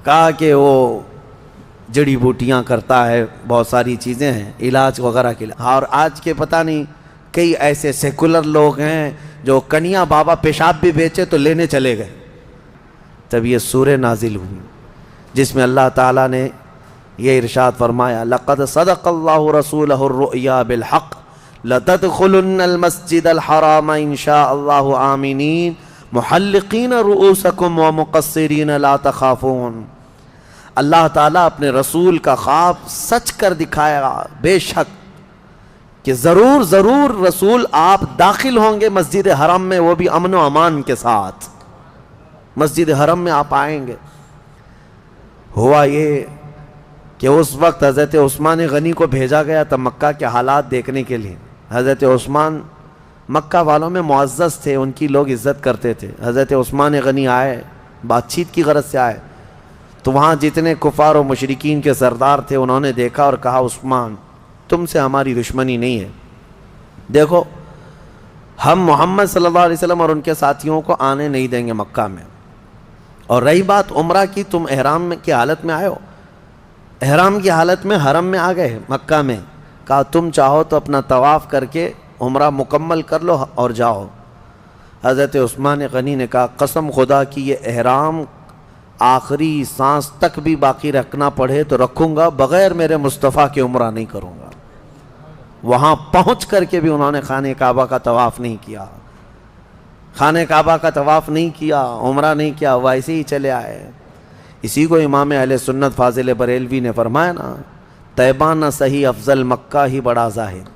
کہا کہ وہ جڑی بوٹیاں کرتا ہے، بہت ساری چیزیں ہیں علاج وغیرہ کے لیے. اور آج کے پتہ نہیں کئی ایسے سیکولر لوگ ہیں جو کنیا بابا پیشاب بھی بیچے تو لینے چلے گئے. تب یہ سورہ نازل ہوئی جس میں اللہ تعالیٰ نے یہ ارشاد فرمایا لقد صدق اللہ رسولہ الرؤیا بالحق لتدخلن المسجد الحرام ان شاء اللہ آمنین محلقین رؤوسکم ومقصرین لا تخافون. اللہ تعالیٰ اپنے رسول کا خواب سچ کر دکھایا بے شک کہ ضرور ضرور رسول آپ داخل ہوں گے مسجد حرم میں، وہ بھی امن و امان کے ساتھ مسجد حرم میں آپ آئیں گے. ہوا یہ کہ اس وقت حضرت عثمان غنی کو بھیجا گیا تھا مکہ کے حالات دیکھنے کے لیے. حضرت عثمان مکہ والوں میں معزز تھے، ان کی لوگ عزت کرتے تھے. حضرت عثمان غنی آئے، بات چیت کی غرض سے آئے تو وہاں جتنے کفار و مشرکین کے سردار تھے انہوں نے دیکھا اور کہا عثمان تم سے ہماری دشمنی نہیں ہے، دیکھو ہم محمد صلی اللہ علیہ وسلم اور ان کے ساتھیوں کو آنے نہیں دیں گے مکہ میں. اور رہی بات عمرہ کی، تم احرام کی حالت میں آئے ہو، احرام کی حالت میں حرم میں آ گئے مکہ میں. کہا تم چاہو تو اپنا طواف کر کے عمرہ مکمل کر لو اور جاؤ. حضرت عثمان غنی نے کہا قسم خدا کی یہ احرام آخری سانس تک بھی باقی رکھنا پڑے تو رکھوں گا، بغیر میرے مصطفیٰ کے عمرہ نہیں کروں گا. وہاں پہنچ کر کے بھی انہوں نے خانہ کعبہ کا طواف نہیں کیا، خانہ کعبہ کا طواف نہیں کیا، عمرہ نہیں کیا، ویسے ہی چلے آئے. اسی کو امام اہل سنت فاضل بریلوی نے فرمایا نا طیبہ نہ صحیح افضل مکہ ہی بڑا ظاہر،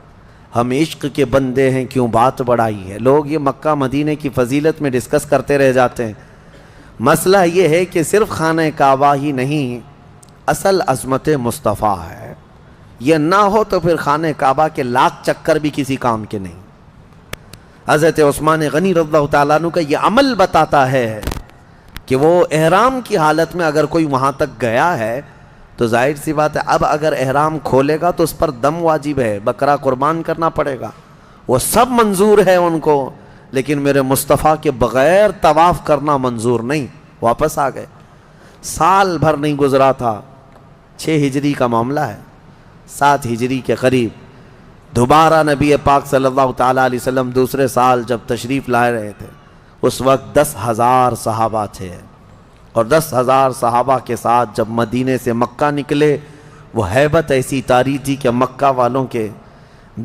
ہم عشق کے بندے ہیں کیوں بات بڑائی ہے. لوگ یہ مکہ مدینے کی فضیلت میں ڈسکس کرتے رہ جاتے ہیں. مسئلہ یہ ہے کہ صرف خانہ کعبہ ہی نہیں، اصل عظمت مصطفیٰ ہے. یہ نہ ہو تو پھر خانہ کعبہ کے لاکھ چکر بھی کسی کام کے نہیں. حضرت عثمان غنی رضی اللہ تعالیٰ عنہ کا یہ عمل بتاتا ہے کہ وہ احرام کی حالت میں اگر کوئی وہاں تک گیا ہے تو ظاہر سی بات ہے اب اگر احرام کھولے گا تو اس پر دم واجب ہے، بکرا قربان کرنا پڑے گا، وہ سب منظور ہے ان کو، لیکن میرے مصطفیٰ کے بغیر طواف کرنا منظور نہیں. واپس آ گئے. سال بھر نہیں گزرا تھا، 6 ہجری کا معاملہ ہے، 7 ہجری کے قریب دوبارہ نبی پاک صلی اللہ تعالیٰ علیہ وسلم دوسرے سال جب تشریف لائے رہے تھے اس وقت 10,000 صحابہ تھے. اور 10,000 صحابہ کے ساتھ جب مدینے سے مکہ نکلے وہ ہیبت ایسی طاری تھی کہ مکہ والوں کے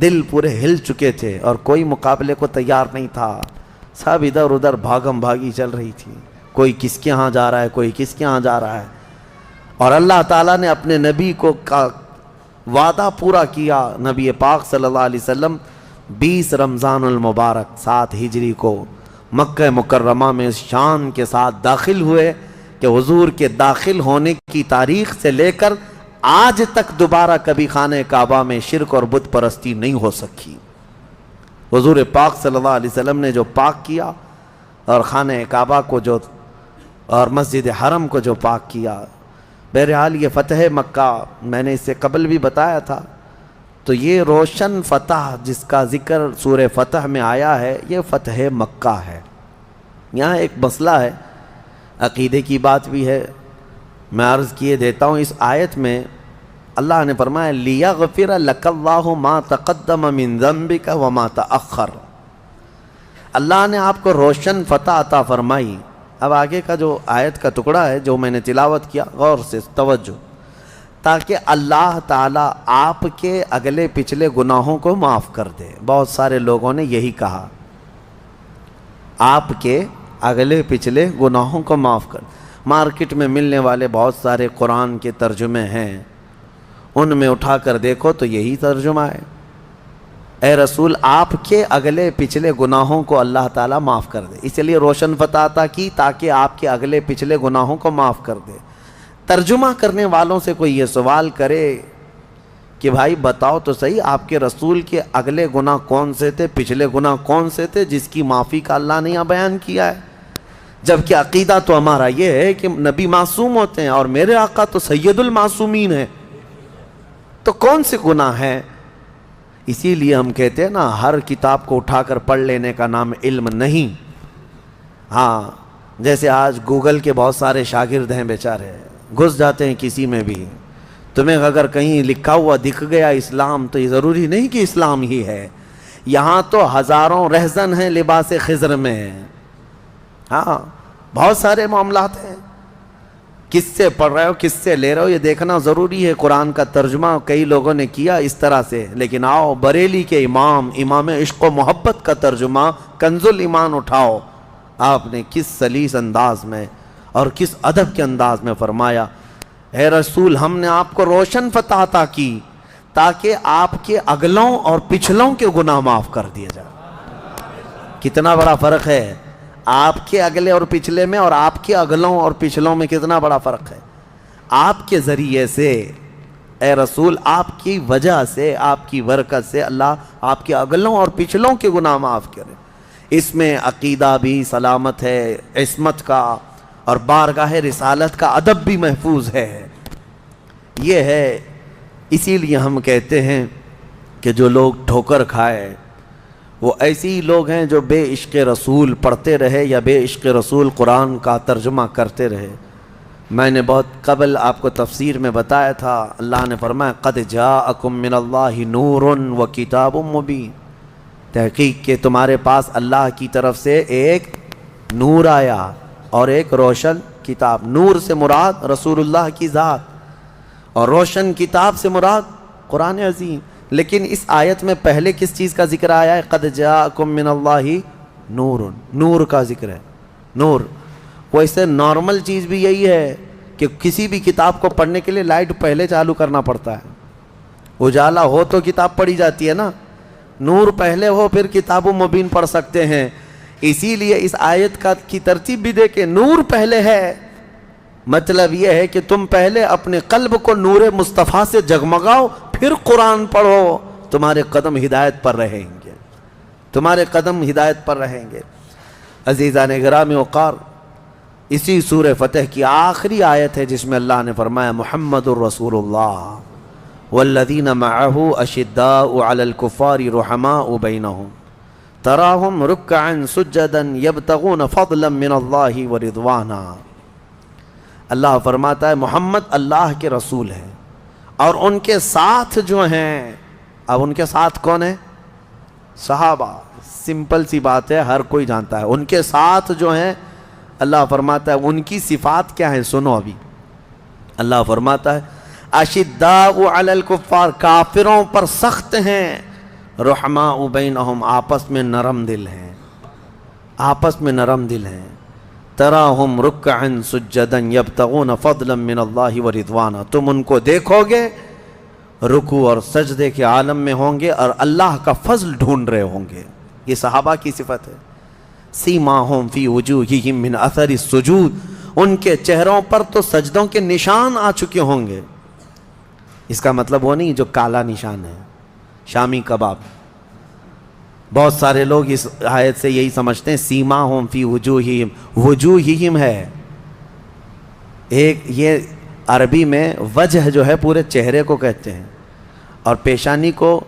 دل پورے ہل چکے تھے اور کوئی مقابلے کو تیار نہیں تھا. سب ادھر ادھر بھاگم بھاگی چل رہی تھی، کوئی کس کے ہاں جا رہا ہے، کوئی کس کے ہاں جا رہا ہے. اور اللہ تعالیٰ نے اپنے نبی کو وعدہ پورا کیا. نبی پاک صلی اللہ علیہ وسلم 20 رمضان المبارک 7 ہجری کو مکہ مکرمہ میں شان کے ساتھ داخل ہوئے کہ حضور کے داخل ہونے کی تاریخ سے لے کر آج تک دوبارہ کبھی خانہ کعبہ میں شرک اور بت پرستی نہیں ہو سکی. حضور پاک صلی اللہ علیہ وسلم نے جو پاک کیا اور خانہ کعبہ کو جو اور مسجد حرم کو جو پاک کیا. بہرحال یہ فتح مکہ میں نے اس سے قبل بھی بتایا تھا، تو یہ روشن فتح جس کا ذکر سورہ فتح میں آیا ہے یہ فتح مکہ ہے. یہاں ایک مسئلہ ہے، عقیدے کی بات بھی ہے، میں عرض کیے دیتا ہوں. اس آیت میں اللہ نے فرمایا لِيَغْفِرَ لَكَ اللَّهُ مَا تَقَدَّمَ مِن ذَنبِكَ وَمَا تَأَخَّرَ. اللہ نے آپ کو روشن فتح عطا فرمائی. اب آگے کا جو آیت کا ٹکڑا ہے جو میں نے تلاوت کیا غور سے توجہ، تاکہ اللہ تعالیٰ آپ کے اگلے پچھلے گناہوں کو معاف کر دے. بہت سارے لوگوں نے یہی کہا آپ کے اگلے پچھلے گناہوں کو معاف کر. مارکیٹ میں ملنے والے بہت سارے قرآن کے ترجمے ہیں، ان میں اٹھا کر دیکھو تو یہی ترجمہ ہے، اے رسول آپ کے اگلے پچھلے گناہوں کو اللہ تعالیٰ معاف کر دے. اس لیے روشن فتح عطا کی تاکہ آپ کے اگلے پچھلے گناہوں کو معاف کر دے. ترجمہ کرنے والوں سے کوئی یہ سوال کرے کہ بھائی بتاؤ تو صحیح آپ کے رسول کے اگلے گناہ کون سے تھے، پچھلے گناہ کون سے تھے جس کی معافی کا اللہ نے یہاں بیان کیا ہے. جبکہ عقیدہ تو ہمارا یہ ہے کہ نبی معصوم ہوتے ہیں اور میرے آقا تو سید المعصومین ہیں، تو کون سے گناہ ہیں؟ اسی لیے ہم کہتے ہیں نا ہر کتاب کو اٹھا کر پڑھ لینے کا نام علم نہیں. ہاں جیسے آج گوگل کے بہت سارے شاگرد ہیں بیچارے، گھس جاتے ہیں کسی میں بھی. تمہیں اگر کہیں لکھا ہوا دکھ گیا اسلام تو یہ ضروری نہیں کہ اسلام ہی ہے. یہاں تو ہزاروں رہزن ہیں لباس خضر میں. ہاں بہت سارے معاملات ہیں. کس سے پڑھ رہے ہو کس سے لے رہے ہو یہ دیکھنا ضروری ہے. قرآن کا ترجمہ کئی لوگوں نے کیا اس طرح سے, لیکن آؤ بریلی کے امام عشق و محبت کا ترجمہ کنز الایمان اٹھاؤ. آپ نے کس سلیس انداز میں اور کس ادب کے انداز میں فرمایا, اے رسول ہم نے آپ کو روشن فتح عطا کی تاکہ آپ کے اگلوں اور پچھلوں کے گناہ معاف کر دیا جائے. کتنا بڑا فرق ہے آپ کے اگلے اور پچھلے میں اور آپ کے اگلوں اور پچھلوں میں, کتنا بڑا فرق ہے. آپ کے ذریعے سے اے رسول, آپ کی وجہ سے, آپ کی برکت سے اللہ آپ کے اگلوں اور پچھلوں کے گناہ معاف کرے. اس میں عقیدہ بھی سلامت ہے, عصمت کا اور بارگاہ رسالت کا ادب بھی محفوظ ہے. یہ ہے, اسی لیے ہم کہتے ہیں کہ جو لوگ ٹھوکر کھائے وہ ایسے ہی لوگ ہیں جو بے عشق رسول پڑھتے رہے یا بے عشق رسول قرآن کا ترجمہ کرتے رہے. میں نے بہت قبل آپ کو تفسیر میں بتایا تھا, اللہ نے فرمایا قد جاءکم من اللہ نور و کتاب مبین, تحقیق کہ تمہارے پاس اللہ کی طرف سے ایک نور آیا اور ایک روشن کتاب. نور سے مراد رسول اللہ کی ذات اور روشن کتاب سے مراد قرآن عظیم. لیکن اس آیت میں پہلے کس چیز کا ذکر آیا ہے؟ قد جاءکم من اللہ نور, نور کا ذکر ہے. نور ویسے نارمل چیز بھی یہی ہے کہ کسی بھی کتاب کو پڑھنے کے لیے لائٹ پہلے چالو کرنا پڑتا ہے. اجالا ہو تو کتاب پڑھی جاتی ہے نا, نور پہلے ہو پھر کتاب مبین پڑھ سکتے ہیں. اسی لیے اس آیت کی ترتیب بھی دیکھیں, نور پہلے ہے, مطلب یہ ہے کہ تم پہلے اپنے قلب کو نور مصطفیٰ سے جگمگاؤ پھر قرآن پڑھو, تمہارے قدم ہدایت پر رہیں گے, تمہارے قدم ہدایت پر رہیں گے. عزیزان گرامی وقار, اسی سورہ فتح کی آخری آیت ہے جس میں اللہ نے فرمایا محمد الرسول اللہ والذین معہ اشداء علی الکفار رحماء بینہم تراہم رکعا سجدا یبتغون فضلا من اللہ ورضوانا. اللہ فرماتا ہے محمد اللہ کے رسول ہیں اور ان کے ساتھ جو ہیں, اب ان کے ساتھ کون ہیں؟ صحابہ. سمپل سی بات ہے, ہر کوئی جانتا ہے. ان کے ساتھ جو ہیں اللہ فرماتا ہے ان کی صفات کیا ہیں, سنو ابھی. اللہ فرماتا ہے اشداء علی الکفار, کافروں پر سخت ہیں, رحماء بینہم, آپس میں نرم دل ہیں, آپس میں نرم دل ہیں. تراہم رکعا سجدا یبتغون فضلا من اللہ ورضوانا, تم ان کو دیکھو گے رکوع اور سجدے کے عالم میں ہوں گے اور اللہ کا فضل ڈھونڈ رہے ہوں گے. یہ صحابہ کی صفت ہے. سیماہم فی وجوہہم من اثر السجود, ان کے چہروں پر تو سجدوں کے نشان آ چکے ہوں گے. اس کا مطلب وہ نہیں جو کالا نشان ہے شامی کباب. بہت سارے لوگ اس آیت سے یہی سمجھتے ہیں سیماہم فی وجوہہم, وجوہہم ہے ایک, یہ عربی میں وجہ جو ہے پورے چہرے کو کہتے ہیں اور پیشانی کو